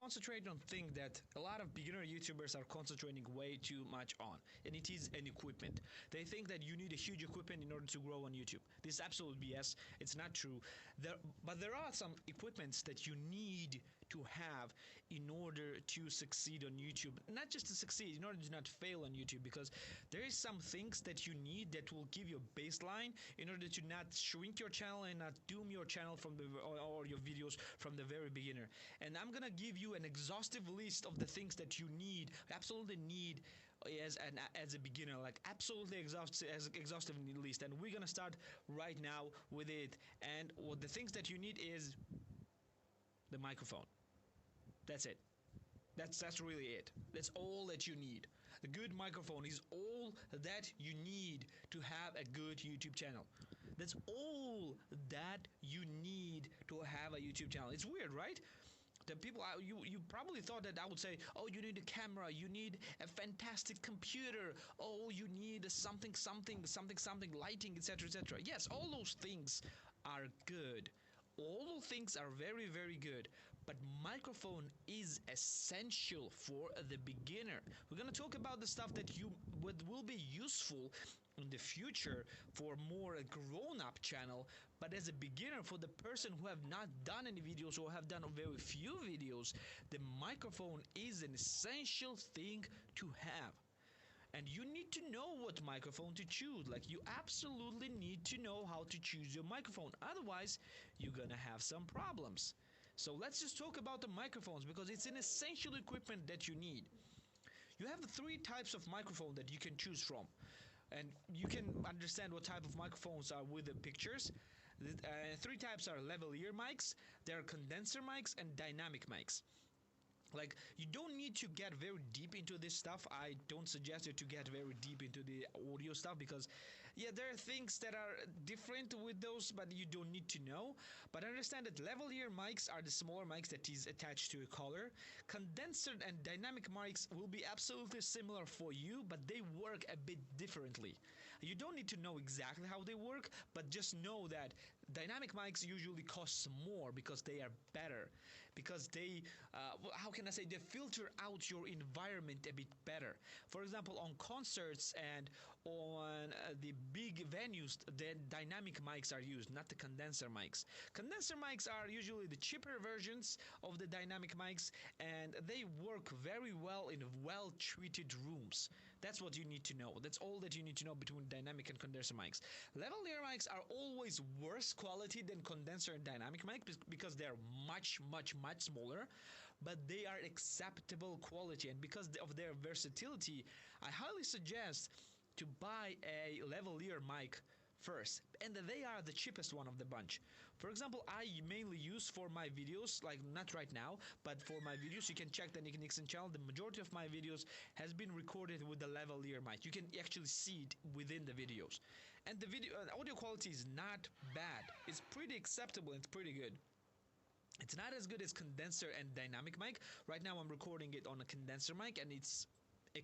concentrate on thing that a lot of beginner YouTubers are concentrating way too much on, and it is an equipment. They think that you need a huge equipment in order to grow on YouTube. This is absolute BS. It's not true. But there are some equipments that you need to have in order to succeed on YouTube. Not just to succeed, in order to not fail on YouTube, because there is some things that you need that will give you a baseline in order to not shrink your channel and not doom your channel from the or your videos from the very beginner. And I'm gonna give you an exhaustive list of the things that you need, absolutely need, as a beginner, like absolutely exhaustive list. And we're gonna start right now with it. And what the things that you need is the microphone. That's it. That's really it. That's all that you need. The good microphone is all that you need to have a good YouTube channel. That's all that you need to have a YouTube channel. It's weird, right? The people, you probably thought that I would say, oh, you need a camera, you need a fantastic computer, oh, you need something, lighting, etc., etc. Yes, all those things are good. All those things are very, very good, but microphone is essential for the beginner. We're gonna talk about the stuff that will be useful in the future for more grown-up channel, but as a beginner, for the person who have not done any videos or have done very few videos, the microphone is an essential thing to have. And you need to know what microphone to choose. Like, you absolutely need to know how to choose your microphone. Otherwise, you're gonna have some problems. So let's just talk about the microphones, because it's an essential equipment that you need. You have three types of microphone that you can choose from. And you can understand what type of microphones are with the pictures. Three types are lavalier mics, there are condenser mics, and dynamic mics. Like, you don't need to get very deep into this stuff. I don't suggest you to get very deep into the audio stuff, because yeah, there are things that are different with those, but you don't need to know. But understand that lavalier mics are the smaller mics that is attached to a collar. Condenser and dynamic mics will be absolutely similar for you, but they work a bit differently. You don't need to know exactly how they work, but just know that dynamic mics usually cost more because they are better, because they how can I say, they filter out your environment a bit better. For example, on concerts and on the big venues, the dynamic mics are used, not the condenser mics. Condenser mics are usually the cheaper versions of the dynamic mics, and they work very well in well-treated rooms. That's what you need to know. That's all that you need to know between dynamic and condenser mics. Lavalier mics are always worse quality than condenser and dynamic mics because they're much smaller, but they are acceptable quality. And because of their versatility, I highly suggest to buy a lavalier mic first, and they are the cheapest one of the bunch. For example, I mainly use for my videos, like not right now, but for my videos, you can check the Nick Nixon channel. The majority of my videos has been recorded with the lavalier mic. You can actually see it within the videos, and the audio quality is not bad. It's pretty acceptable. It's pretty good. It's not as good as condenser and dynamic mic. Right now I'm recording it on a condenser mic, and it's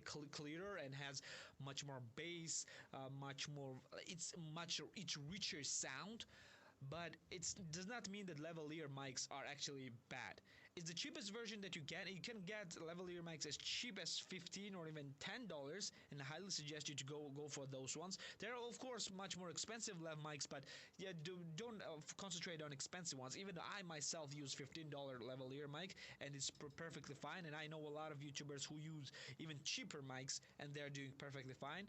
clearer and has much more bass, it's richer sound. But it does not mean that lavalier mics are actually bad. It's the cheapest version that you get. You can get lavalier mics as cheap as $15 or even $10, and I highly suggest you to go for those ones. There are of course much more expensive lav mics, but yeah, don't concentrate on expensive ones. Even though I myself use $15 lavalier mic, and it's perfectly fine, and I know a lot of YouTubers who use even cheaper mics, and they're doing perfectly fine.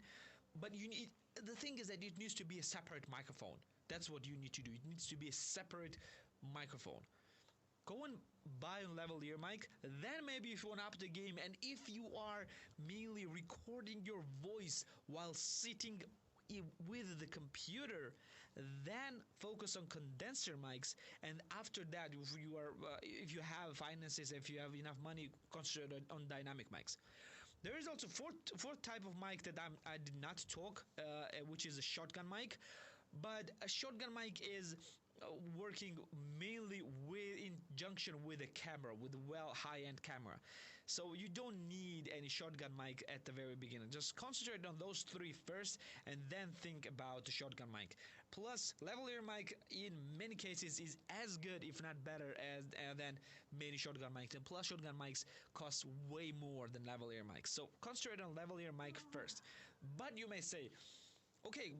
But the thing is that it needs to be a separate microphone. That's what you need to do. It needs to be a separate microphone. Go and buy a lavalier mic. Then maybe if you want to up the game, and if you are mainly recording your voice while sitting with the computer, then focus on condenser mics. And after that, if you have finances, if you have enough money, concentrate on dynamic mics. There is also fourth type of mic that I did not talk, which is a shotgun mic. But a shotgun mic is working mainly in junction with a camera, with a high-end camera. So you don't need any shotgun mic at the very beginning. Just concentrate on those three first, and then think about the shotgun mic. Plus, lavalier mic in many cases is as good, if not better, as than many shotgun mics. And plus, shotgun mics cost way more than lavalier mics. So concentrate on lavalier mic first. But you may say, okay,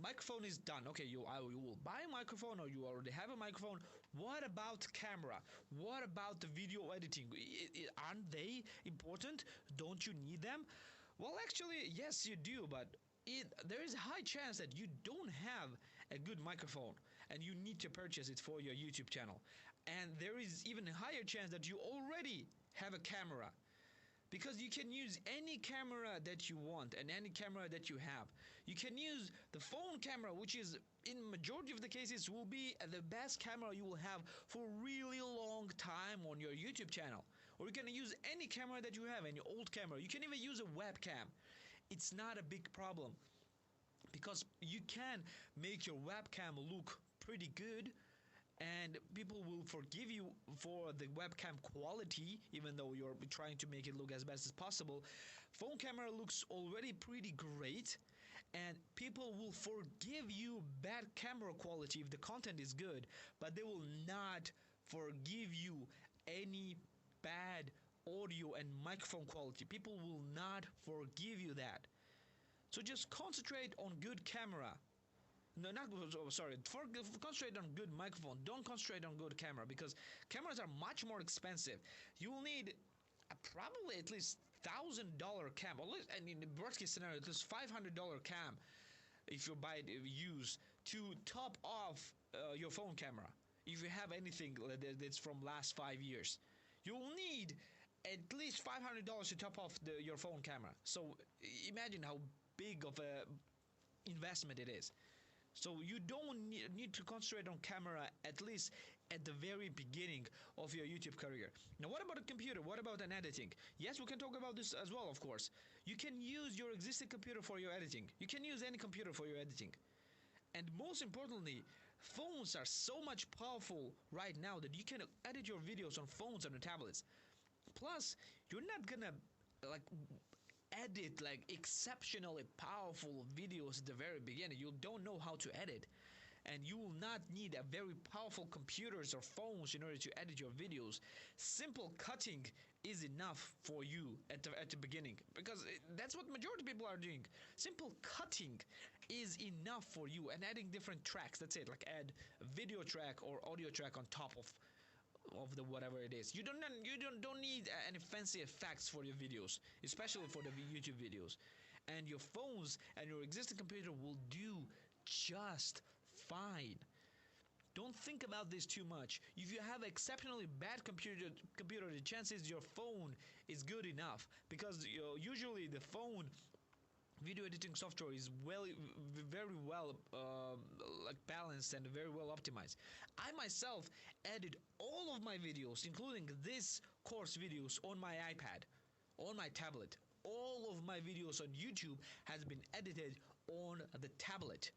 microphone is done. Okay, you will buy a microphone, or you already have a microphone. What about camera? What about the video editing? Aren't they important? Don't you need them? Well, actually, yes, you do, but there is a high chance that you don't have a good microphone and you need to purchase it for your YouTube channel. And there is even a higher chance that you already have a camera, because you can use any camera that you want and any camera that you have. You can use the phone camera, which is in majority of the cases will be the best camera you will have for a really long time on your YouTube channel. Or you can use any camera that you have, any old camera. You can even use a webcam. It's not a big problem, because you can make your webcam look pretty good, and people will forgive you for the webcam quality, even though you're trying to make it look as best as possible. Phone camera looks already pretty great, and people will forgive you bad camera quality if the content is good, but they will not forgive you any bad audio and microphone quality. People will not forgive you that. So just concentrate on good camera. No, not sorry. Concentrate on good microphone. Don't concentrate on good camera, because cameras are much more expensive. You will need probably at least $1,000 cam, and in the worst case scenario, at least $500 cam, if you buy it used, to top off your phone camera. If you have anything that's from last 5 years, you'll need at least $500 to top off your phone camera. So imagine how big of a investment it is. So you don't need to concentrate on camera, at least at the very beginning of your YouTube career. Now, what about a computer? What about an editing? Yes, we can talk about this as well, of course. You can use your existing computer for your editing. You can use any computer for your editing. And most importantly, phones are so much powerful right now that you can edit your videos on phones and on tablets. Plus, you're not gonna edit exceptionally powerful videos at the very beginning. You don't know how to edit, and you will not need a very powerful computers or phones in order to edit your videos. Simple cutting is enough for you at the beginning, because that's what majority of people are doing. Simple cutting is enough for you, and adding different tracks. That's it. Like add a video track or audio track on top of the whatever it is. You don't need any fancy effects for your videos, especially for the YouTube videos. And your phones and your existing computer will do just fine. Don't think about this too much. If you have exceptionally bad computer, the chances your phone is good enough, because usually the phone video editing software is very well balanced and very well optimized. I myself edit all of my videos, including this course videos, on my iPad, on my tablet. All of my videos on YouTube has been edited on the tablet.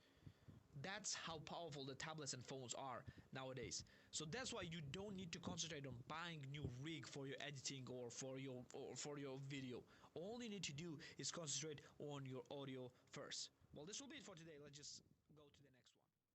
That's how powerful the tablets and phones are nowadays. So that's why you don't need to concentrate on buying new rig for your editing or for your video. All you need to do is concentrate on your audio first. Well, this will be it for today. Let's just